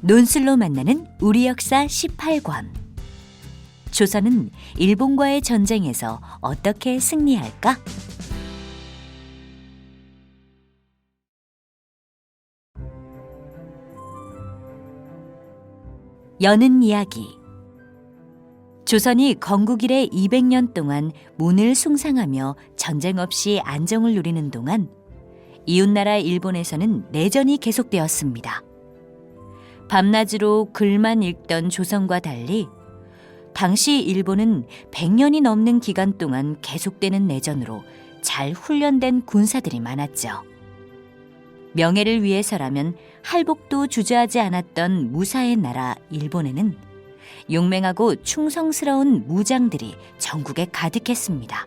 논술로 만나는 우리 역사 18권. 조선은 일본과의 전쟁에서 어떻게 승리할까? 여는 이야기. 조선이 건국 이래 200년 동안 문을 숭상하며 전쟁 없이 안정을 누리는 동안 이웃나라 일본에서는 내전이 계속되었습니다. 밤낮으로 글만 읽던 조선과 달리 당시 일본은 100년이 넘는 기간 동안 계속되는 내전으로 잘 훈련된 군사들이 많았죠. 명예를 위해서라면 할복도 주저하지 않았던 무사의 나라 일본에는 용맹하고 충성스러운 무장들이 전국에 가득했습니다.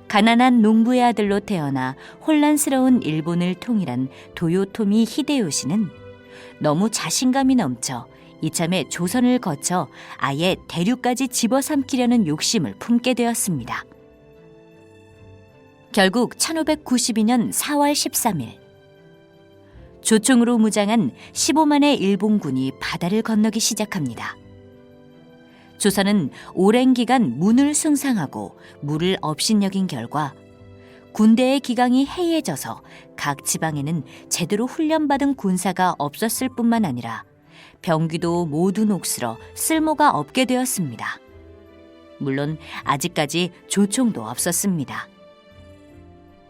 가난한 농부의 아들로 태어나 혼란스러운 일본을 통일한 도요토미 히데요시는 너무 자신감이 넘쳐 이참에 조선을 거쳐 아예 대륙까지 집어삼키려는 욕심을 품게 되었습니다. 결국 1592년 4월 13일 조총으로 무장한 15만의 일본군이 바다를 건너기 시작합니다. 조선은 오랜 기간 문을 숭상하고 물을 업신여긴 결과 군대의 기강이 해이해져서 각 지방에는 제대로 훈련받은 군사가 없었을 뿐만 아니라 병기도 모두 녹슬어 쓸모가 없게 되었습니다. 물론 아직까지 조총도 없었습니다.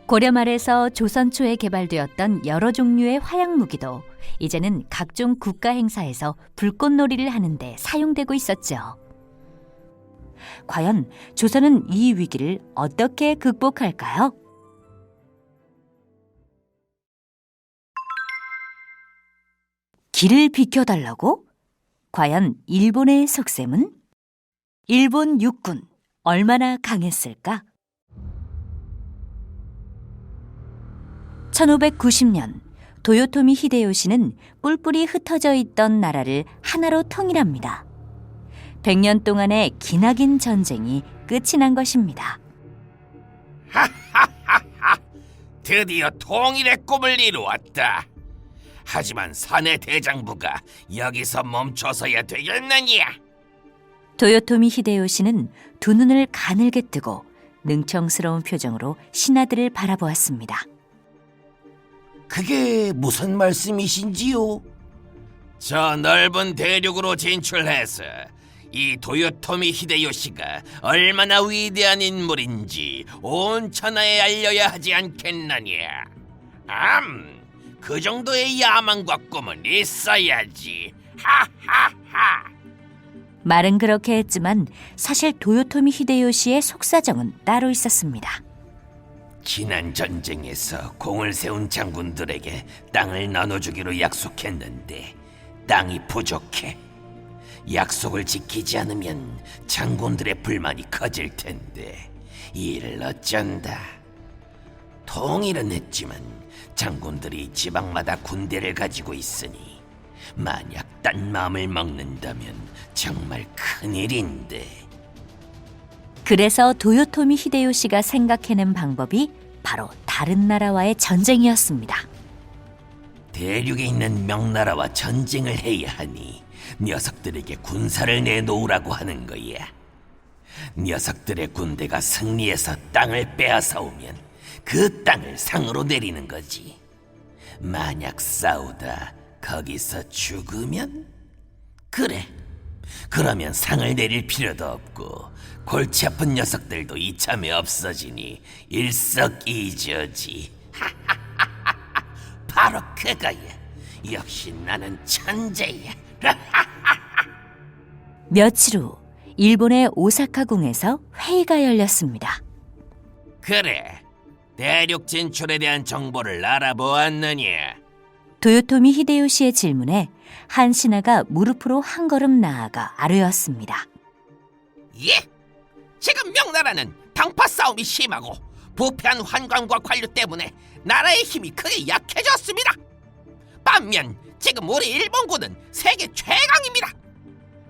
고려 말에서 조선 초에 개발되었던 여러 종류의 화약 무기도 이제는 각종 국가 행사에서 불꽃놀이를 하는데 사용되고 있었죠. 과연 조선은 이 위기를 어떻게 극복할까요? 길을 비켜달라고? 과연 일본의 속셈은? 일본 육군 얼마나 강했을까? 1590년 도요토미 히데요시는 뿔뿔이 흩어져 있던 나라를 하나로 통일합니다. 100년 동안의 기나긴 전쟁이 끝이 난 것입니다. 하하하하! 드디어 통일의 꿈을 이루었다. 하지만 사내 대장부가 여기서 멈춰서야 되겠느냐? 도요토미 히데요시는 두 눈을 가늘게 뜨고 능청스러운 표정으로 신하들을 바라보았습니다. 그게 무슨 말씀이신지요? 저 넓은 대륙으로 진출해서 이 도요토미 히데요시가 얼마나 위대한 인물인지 온 천하에 알려야 하지 않겠느냐? 그 정도의 야망과 꿈은 있어야지. 하하하! 말은 그렇게 했지만 사실 도요토미 히데요시의 속사정은 따로 있었습니다. 지난 전쟁에서 공을 세운 장군들에게 땅을 나눠주기로 약속했는데 땅이 부족해. 약속을 지키지 않으면 장군들의 불만이 커질 텐데 이를 어쩐다. 통일은 했지만 장군들이 지방마다 군대를 가지고 있으니 만약 딴 마음을 먹는다면 정말 큰일인데. 그래서 도요토미 히데요시가 생각해낸 방법이 바로 다른 나라와의 전쟁이었습니다. 대륙에 있는 명나라와 전쟁을 해야 하니 녀석들에게 군사를 내놓으라고 하는 거야. 녀석들의 군대가 승리해서 땅을 빼앗아 오면 그 땅을 상으로 내리는 거지. 만약 싸우다 거기서 죽으면? 그래, 그러면 상을 내릴 필요도 없고 골치 아픈 녀석들도 이참에 없어지니 일석이조지. 바로 그거야. 역시 나는 천재야. 며칠 후 일본의 오사카궁에서 회의가 열렸습니다. 그래, 대륙 진출에 대한 정보를 알아보았느냐? 도요토미 히데요시의 질문에 한 신하가 무릎으로 한 걸음 나아가 아뢰었습니다. 예! 지금 명나라는 당파 싸움이 심하고 부패한 환관과 관료 때문에 나라의 힘이 크게 약해졌습니다. 반면 지금 우리 일본군은 세계 최강입니다.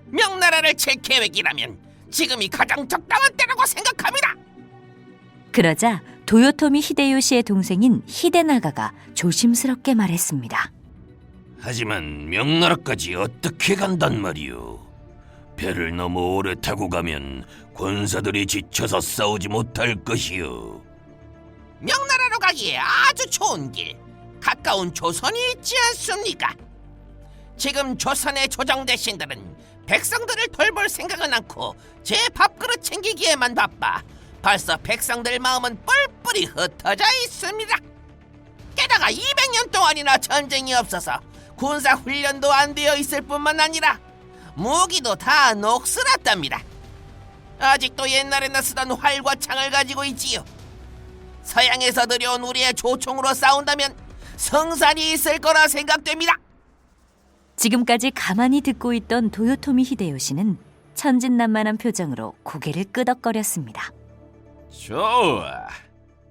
명나라를 칠 계획이라면 지금이 가장 적당한 때라고 생각합니다. 하지만 명나라까지 어떻게 간단 말이오? 배를 너무 오래 타고 가면 군사들이 지쳐서 싸우지 못할 것이오. 명나라로 가기에 아주 좋은 길, 가까운 조선이 있지 않습니까? 지금 조선의 조정 대신들은 백성들을 돌볼 생각은 않고 제 밥그릇 챙기기에만 바빠 벌써 백성들 마음은 뿔뿔이 흩어져 있습니다. 게다가 200년 동안이나 전쟁이 없어서 군사 훈련도 안 되어 있을 뿐만 아니라 무기도 다 녹슬었답니다. 아직도 옛날에나 쓰던 활과 창을 가지고 있지요. 서양에서 들여온 우리의 조총으로 싸운다면 성산이 있을 거라 생각됩니다. 지금까지 가만히 듣고 있던 도요토미 히데요시는 천진난만한 표정으로 고개를 끄덕거렸습니다. 좋아.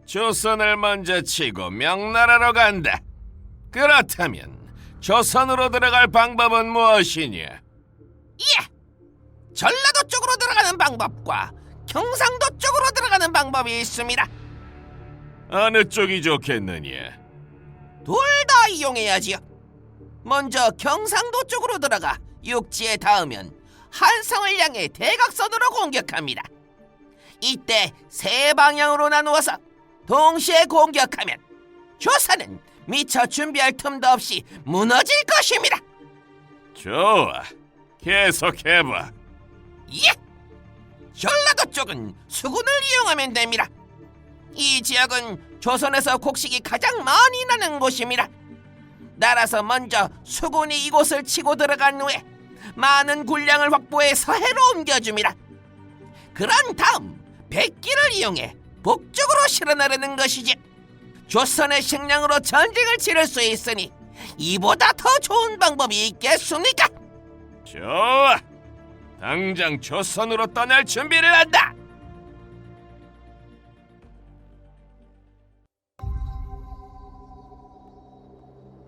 조선을 먼저 치고 명나라로 간다. 그렇다면 조선으로 들어갈 방법은 무엇이냐? 예! 전라도 쪽으로 들어가는 방법과 경상도 쪽으로 들어가는 방법이 있습니다. 어느 쪽이 좋겠느냐? 둘 다 이용해야지요. 먼저 경상도 쪽으로 들어가 육지에 닿으면 한성을 향해 대각선으로 공격합니다. 이때 세 방향으로 나누어서 동시에 공격하면 조선은 미처 준비할 틈도 없이 무너질 것입니다. 좋아, 계속해봐. 예! 전라도 쪽은 수군을 이용하면 됩니다. 이 지역은 조선에서 곡식이 가장 많이 나는 곳입니다. 따라서 먼저 수군이 이곳을 치고 들어간 후에 많은 군량을 확보해 서해로 옮겨줍니다. 그런 다음 백기를 이용해 북쪽으로 실어나르는 것이지. 조선의 식량으로 전쟁을 치를 수 있으니 이보다 더 좋은 방법이 있겠습니까? 좋아, 당장 조선으로 떠날 준비를 한다.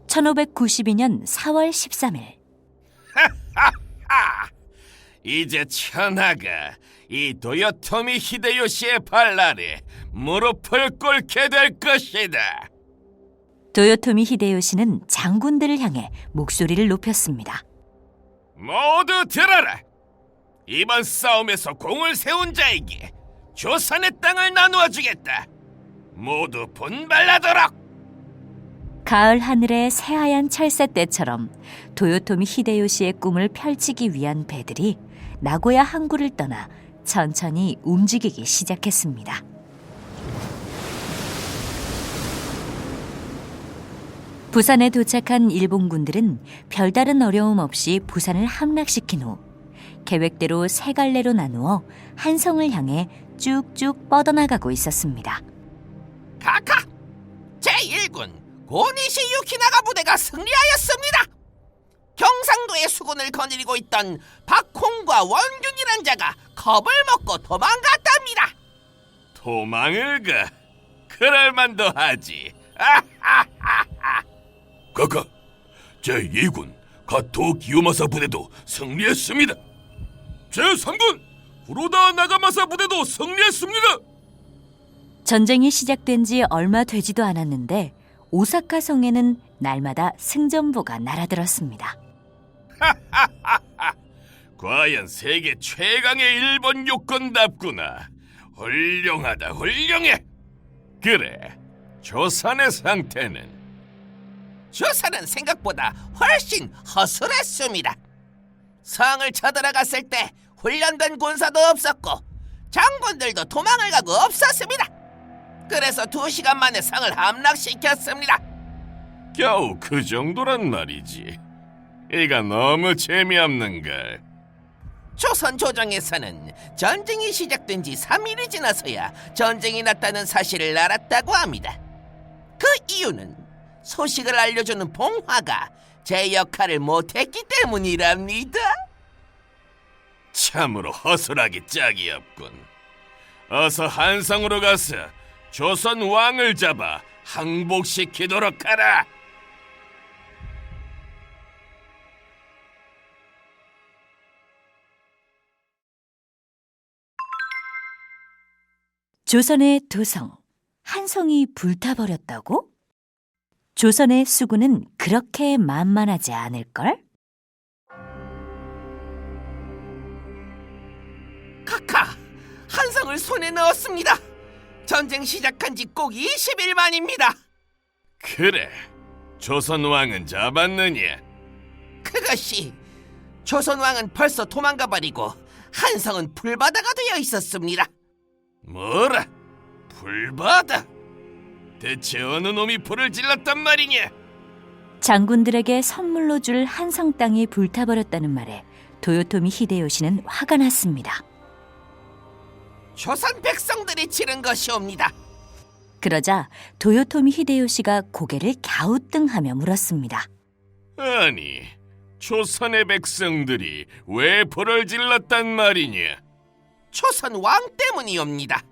(1592년 4월 13일) 이제 천하가 이 도요토미 히데요시의 발날에 무릎을 꿇게 될 것이다. 도요토미 히데요시는 장군들을 향해 목소리를 높였습니다. 모두 들어라. 이번 싸움에서 공을 세운 자에게 조선의 땅을 나누어 주겠다. 모두 분발하도록. 가을 하늘의 새하얀 철새떼처럼 도요토미 히데요시의 꿈을 펼치기 위한 배들이 나고야 항구를 떠나 천천히 움직이기 시작했습니다. 부산에 도착한 일본군들은 별다른 어려움 없이 부산을 함락시킨 후 계획대로 세 갈래로 나누어 한성을 향해 쭉쭉 뻗어나가고 있었습니다. 카카! 제1군 고니시 유키나가 부대가 승리하였습니다. 경상도의 수군을 거느리고 있던 박홍과 원균이란 자가 겁을 먹고 도망갔답니다. 도망을 가? 그럴만도 하지. 카카, 제2군 가토 기요마사 부대도 승리했습니다. 제3군 구로다 나가마사 부대도 승리했습니다. 전쟁이 시작된 지 얼마 되지도 않았는데 오사카 성에는 날마다 승전보가 날아들었습니다. 과연 세계 최강의 일본 육군답구나. 훌륭하다, 훌륭해. 그래, 조선의 상태는? 조선은 생각보다 훨씬 허술했습니다. 성을 쳐들어갔을 때 훈련된 군사도 없었고 장군들도 도망을 가고 없었습니다. 그래서 2시간 만에 성을 함락시켰습니다. 겨우 그 정도란 말이지. 이가 너무 재미없는걸. 조선 조정에서는 전쟁이 시작된 지 3일이 지나서야 전쟁이 났다는 사실을 알았다고 합니다. 그 이유는 소식을 알려주는 봉화가 제 역할을 못했기 때문이랍니다. 참으로 허술하기 짝이 없군. 어서 한성으로 가서 조선 왕을 잡아 항복시키도록 하라. 조선의 도성 한성이 불타버렸다고? 조선의 수군은 그렇게 만만하지 않을걸? 카카, 한성을 손에 넣었습니다. 전쟁 시작한 지 꼭 20일 만입니다. 그래, 조선 왕은 잡았느냐? 그것이 조선 왕은 벌써 도망가 버리고 한성은 불바다가 되어 있었습니다. 뭐라? 불바다? 대체 어느 놈이 불을 질렀단 말이냐? 장군들에게 선물로 줄 한성 땅이 불타버렸다는 말에 도요토미 히데요시는 화가 났습니다. 조선 백성들이 지른 것이옵니다. 그러자 도요토미 히데요시가 고개를 갸우뚱하며 물었습니다. 아니, 조선의 백성들이 왜 불을 질렀단 말이냐? 조선 왕 때문이옵니다.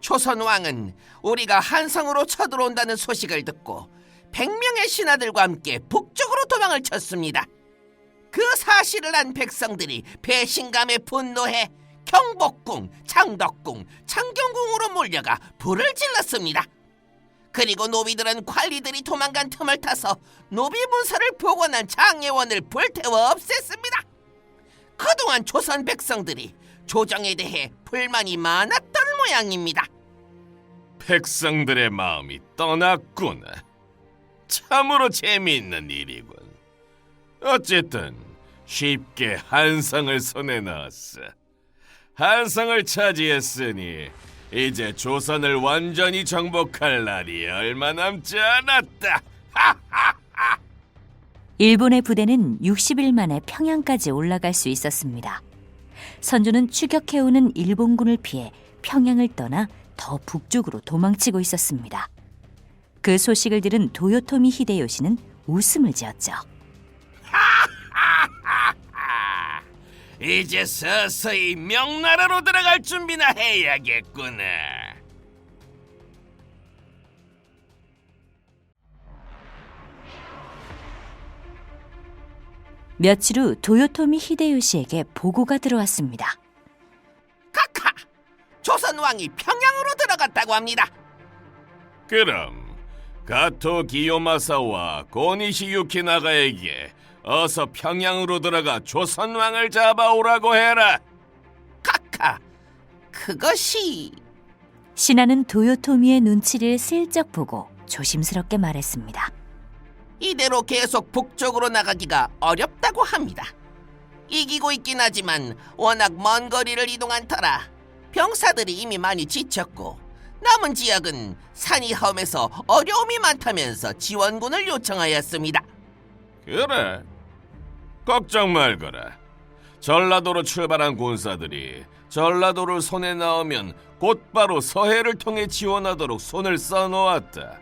조선 왕은 우리가 한성으로 쳐들어온다는 소식을 듣고 100명의 신하들과 함께 북쪽으로 도망을 쳤습니다. 그 사실을 안 백성들이 배신감에 분노해 경복궁, 창덕궁, 창경궁으로 몰려가 불을 질렀습니다. 그리고 노비들은 관리들이 도망간 틈을 타서 노비 문서를 복원한 장례원을 불태워 없앴습니다. 그동안 조선 백성들이 조정에 대해 불만이 많았던 모양입니다. 백성들의 마음이 떠났구나. 참으로 재미있는 일이군. 어쨌든 쉽게 한성을 손에 넣었어. 한성을 차지했으니 이제 조선을 완전히 정복할 날이 얼마 남지 않았다. 일본의 부대는 60일 만에 평양까지 올라갈 수 있었습니다. 선조는 추격해오는 일본군을 피해 평양을 떠나 더 북쪽으로 도망치고 있었습니다. 그 소식을 들은 도요토미 히데요시는 웃음을 지었죠. 이제 서서히 명나라로 들어갈 준비나 해야겠구나. 며칠 후 도요토미 히데요시에게 보고가 들어왔습니다. 카카, 조선 왕이 평양으로 들어갔다고 합니다. 그럼 가토 기요마사와 고니시 유키나가에게 어서 평양으로 들어가 조선 왕을 잡아오라고 해라. 카카, 그것이... 신하는 도요토미의 눈치를 슬쩍 보고 조심스럽게 말했습니다. 이대로 계속 북쪽으로 나가기가 어렵다고 합니다. 이기고 있긴 하지만 워낙 먼 거리를 이동한 터라 병사들이 이미 많이 지쳤고 남은 지역은 산이 험해서 어려움이 많다면서 지원군을 요청하였습니다. 그래, 걱정 말거라. 전라도로 출발한 군사들이 전라도를 손에 넣으면 곧바로 서해를 통해 지원하도록 손을 써놓았다.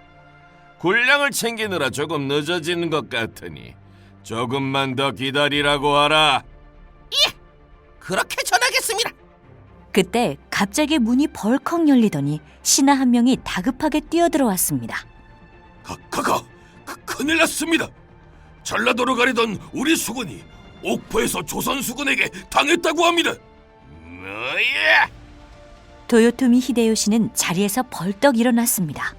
군량을 챙기느라 조금 늦어지는 것 같으니 조금만 더 기다리라고 하라. 예, 그렇게 전하겠습니다. 그때 갑자기 문이 벌컥 열리더니 신하 한 명이 다급하게 뛰어들어왔습니다. 큰일 났습니다. 전라도로 가려던 우리 수군이 옥포에서 조선 수군에게 당했다고 합니다. 뭐야? 도요토미 히데요시는 자리에서 벌떡 일어났습니다.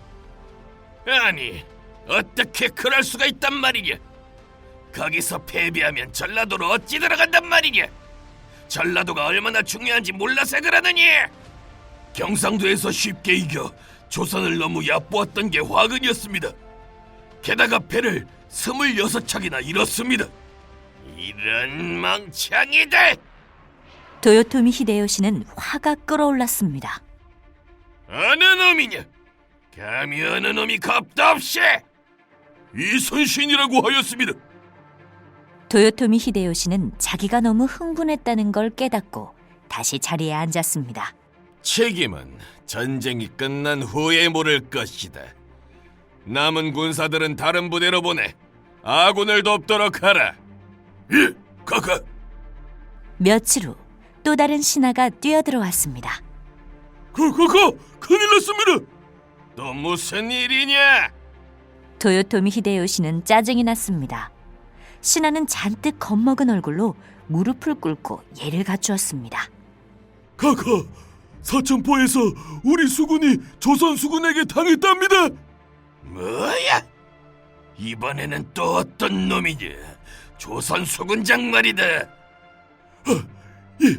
아니, 어떻게 그럴 수가 있단 말이냐? 거기서 패배하면 전라도로 어찌 들어간단 말이냐? 전라도가 얼마나 중요한지 몰라서 그러느니? 경상도에서 쉽게 이겨 조선을 너무 얕보았던 게 화근이었습니다. 게다가 배를 26척이나 잃었습니다. 이런 멍청이들! 도요토미 히데요시는 화가 끓어올랐습니다. 어느 놈이냐? 감히 어느 놈이 겁도 없이! 이순신이라고 하였습니다. 도요토미 히데요시는 자기가 너무 흥분했다는 걸 깨닫고 다시 자리에 앉았습니다. 책임은 전쟁이 끝난 후에 물을 것이다. 남은 군사들은 다른 부대로 보내 아군을 돕도록 하라. 예, 카카. 며칠 후 또 다른 신하가 뛰어들어왔습니다. 큰일 났습니다. 또 무슨 일이냐? 도요토미 히데요시는 짜증이 났습니다. 신하는 잔뜩 겁먹은 얼굴로 무릎을 꿇고 예를 갖추었습니다. 카카, 사천포에서 우리 수군이 조선 수군에게 당했답니다. 뭐야? 이번에는 또 어떤 놈이냐? 조선 수군장 말이다. 예,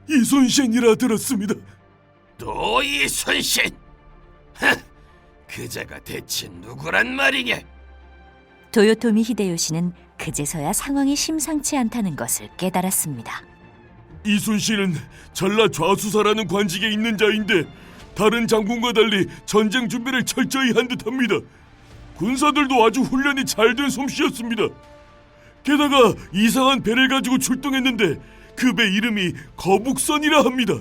이순신이라 들었습니다. 또 이순신? 그자가 대체 누구란 말이냐? 도요토미 히데요시는 그제서야 상황이 심상치 않다는 것을 깨달았습니다. 이순신은 전라 좌수사라는 관직에 있는 자인데 다른 장군과 달리 전쟁 준비를 철저히 한 듯합니다. 군사들도 아주 훈련이 잘 된 솜씨였습니다. 게다가 이상한 배를 가지고 출동했는데 그 배 이름이 거북선이라 합니다.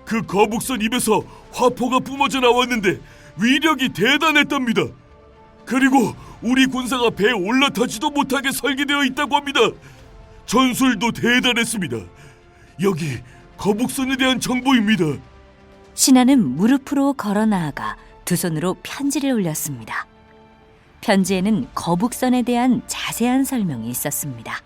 그 거북선 입에서 화포가 뿜어져 나왔는데 위력이 대단했답니다. 그리고 우리 군사가 배에 올라타지도 못하게 설계되어 있다고 합니다. 전술도 대단했습니다. 여기 거북선에 대한 정보입니다. 신하는 무릎으로 걸어 나아가 두 손으로 편지를 올렸습니다. 편지에는 거북선에 대한 자세한 설명이 있었습니다.